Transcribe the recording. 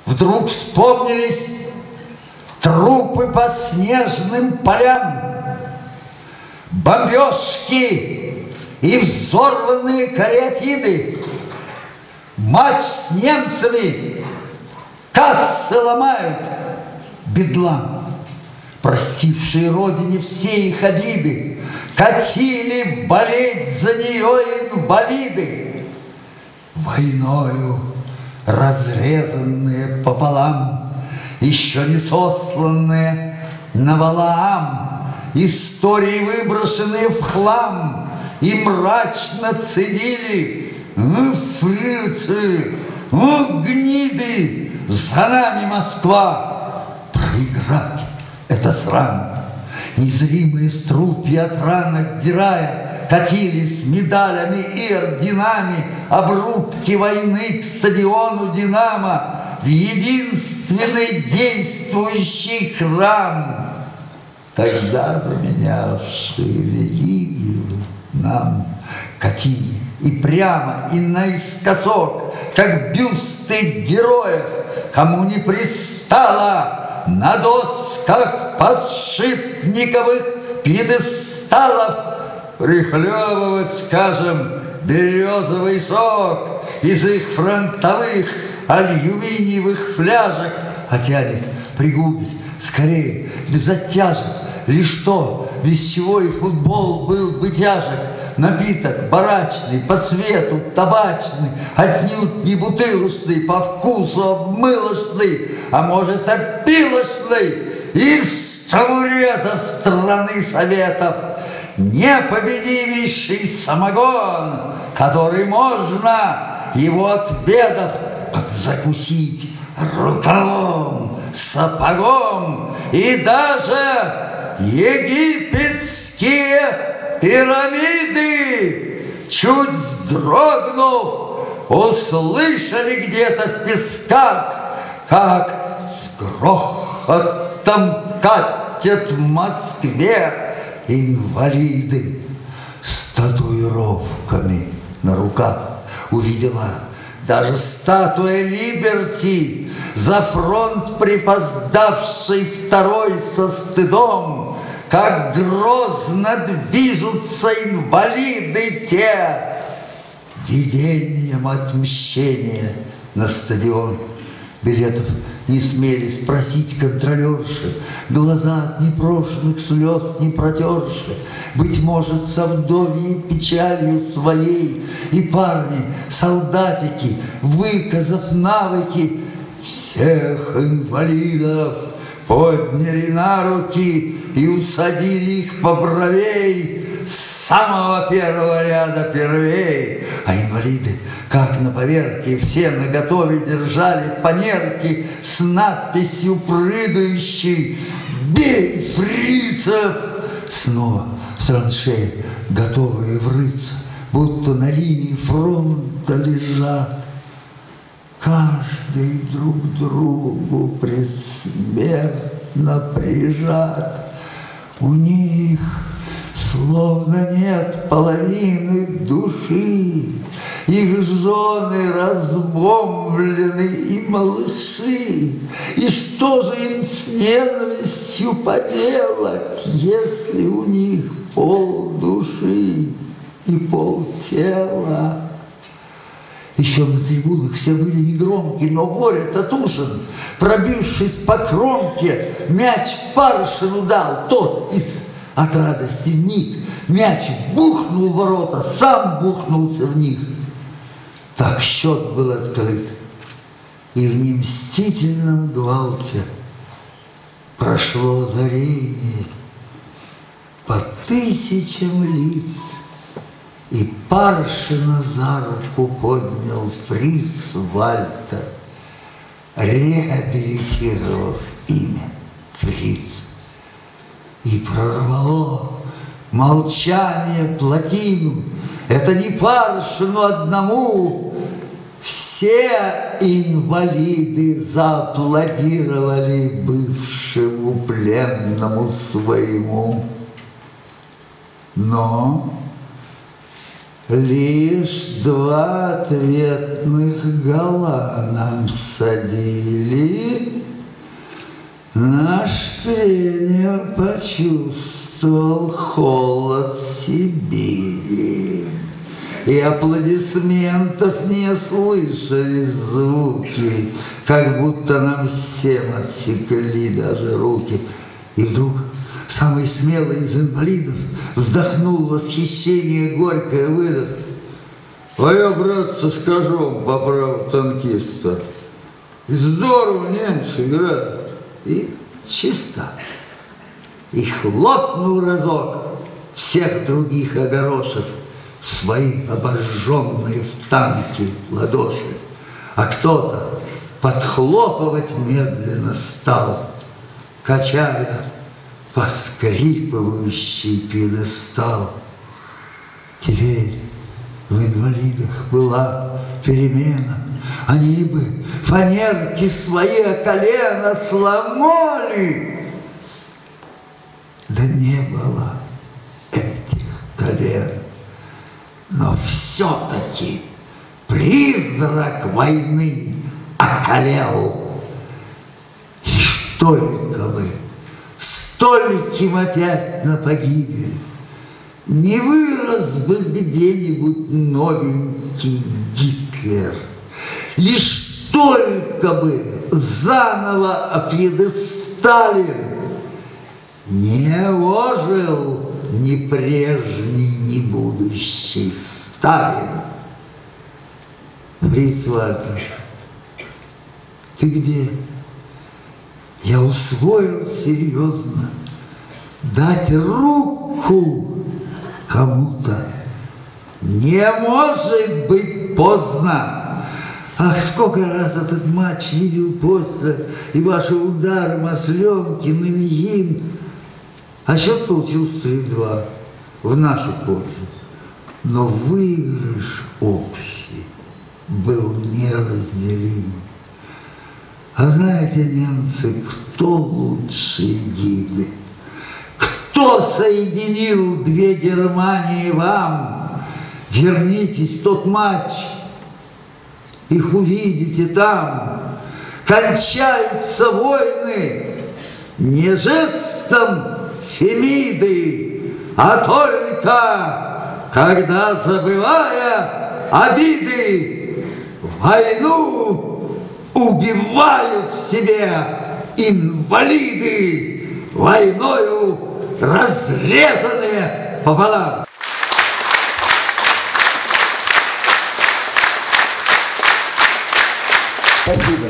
Вдруг вспомнились трупы по снежным полям, бомбежки и взорванные кариатиды. Матч с немцами, кассы ломают, бедлам. Простившие родине все их обиды, катили болеть за нее инвалиды. Войною разрезанные пополам, еще не сосланные на Валаам, истории, выброшенные в хлам, и мрачно цедили: фрицы, гниды, за нами Москва. Проиграть — это срам. Незримые струпья от ран отдирая, катились медалями и орденами обрубки войны к стадиону «Динамо» в единственный действующий храм. Тогда заменявшие религию нам катили и прямо, и наискосок, как бюсты героев, кому не пристало на досках подшипниковых пьедесталов прихлебывать, скажем, березовый сок из их фронтовых алюминиевых фляжек, а тянет пригубить скорее, без оттяжек. Лишь то, без чего и футбол был бы тяжек, напиток барачный, по цвету табачный, отнюдь не бутылочный, по вкусу обмылочный, а может опилочный, из табуретов страны Советов, непобедимейший самогон, который можно, его отведав, подзакусить рукавом, сапогом, и даже египетские пирамиды, чуть вздрогнув, услышали где-то в песках, как с грохотом катят в Москве инвалиды с татуировками на руках. Увидела даже статуя Либерти, за фронт припоздавший второй со стыдом, как грозно движутся инвалиды те, видением отмщения на стадион. Билетов не смели спросить контролерши, глаза от непрошенных слез не протерши, быть может, со вдовьей печалью своей, и парни, солдатики, выказав навыки, всех инвалидов подняли на руки и усадили их побровей с самого первого ряда первей. А инвалиды, как на поверке, все наготове держали фанерки с надписью прыгающей: «Бей фрицев!» Снова в траншеи, готовые врыться, будто на линии фронта лежат, каждый друг к другу предсмертно прижат. У них словно нет половины души, их жены разбомблены и малыши. И что же им с ненавистью поделать, если у них пол души и пол тела? Еще на трибунах все были негромкие, но Боря Татушин, пробившись по кромке, мяч Паршину дал. Тот от радости вмиг мяч бухнул в ворота, сам бухнулся в них. Так счет был открыт, и в немстительном гвалте прошло озарение по тысячам лиц. И Паршина за руку поднял фриц Вальтер, реабилитировав имя Фриц. И прорвало молчание плотину. Это не Паршину одному. Все инвалиды зааплодировали бывшему пленному своему. Но Лишь 2 ответных гола нам садили. Наш тренер почувствовал холод Сибири, и аплодисментов не слышались звуки, как будто нам всем отсекли даже руки. И вдруг самый смелый из инвалидов вздохнул в восхищение горькое, выдох: «А я, братцы, скажу по праву танкиста, и здорово немцы играют, и чисто». И хлопнул разок, всех других огорошив в свои обожженные в танке ладоши. А кто-то подхлопывать медленно стал, качая поскрипывающий пьедестал. Теперь в инвалидах была перемена. Они бы фанерки свои о колено сломали. Да не было этих колен. Но все-таки призрак войны околел. Лишь только бы стольким опять на погибель не вырос бы где-нибудь новенький Гитлер. Лишь только бы заново опьедестален не ожил ни прежний, ни будущий Сталин. Фриц Вальтер, ты где? Я усвоил серьезно дать руку кому-то. Не может быть поздно. Ах, сколько раз этот матч видел после, и ваши удары Масленкин, Ильин. А счет получился 3-2 в нашу пользу. Но выигрыш общий был неразделим. А знаете, немцы, кто лучшие гиды? Кто соединил 2 Германии вам? Вернитесь в тот матч, их увидите там. Кончаются войны не жестом Фемиды, а только когда, забывая обиды, войну убивают в себе инвалиды, войною разрезанные пополам. Спасибо.